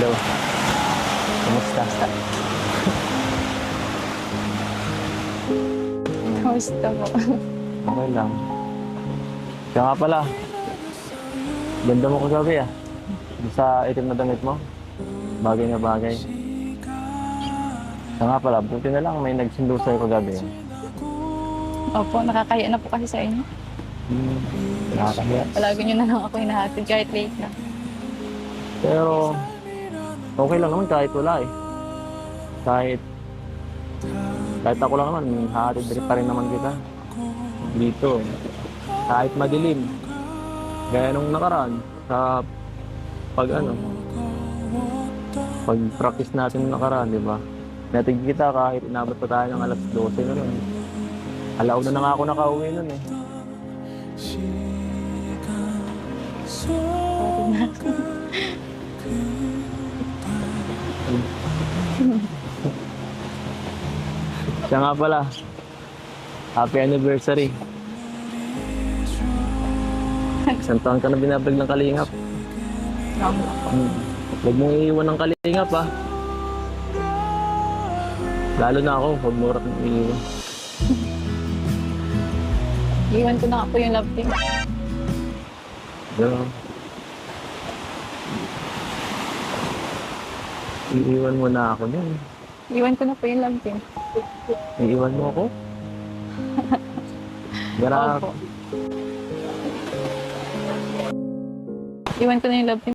Hello. Kumusta? Kamusta po? Okay lang. Kaya nga pala, ganda mo kagabi ah. Sa itim na damit mo. Bagay na bagay. Kaya nga pala, buti na lang may nagsundo sa'yo kagabi. Opo, nakakaya na po kasi sa inyo. Nakakahiya. Palagi nyo na lang ako hinahatid kahit late na. Pero, okay lang naman kahit wala eh. Kahit ako lang naman, hahatid pa rin naman kita. Dito, kahit madilim. Gaya nung nakaraan, sa pag-practice natin nung nakaraan, di ba? Natig kita kahit inabot pa tayo ng alas 12 na nun. Alaw na nga ako nakauwi nun eh. Sorry na ako. Siya nga pala, happy anniversary. Isang taon ka na binabag ng kalingap. Huwag mong iiwan ng kalingap ah. Lalo na ako, huwag mo rin iiwan. Iwan ko na nga po yung love team. Pero, iiwan mo na ako din. Iwan ko na po yung love team. Iiwan mo ako? Gara, Opo. Iwan ko na yung love team.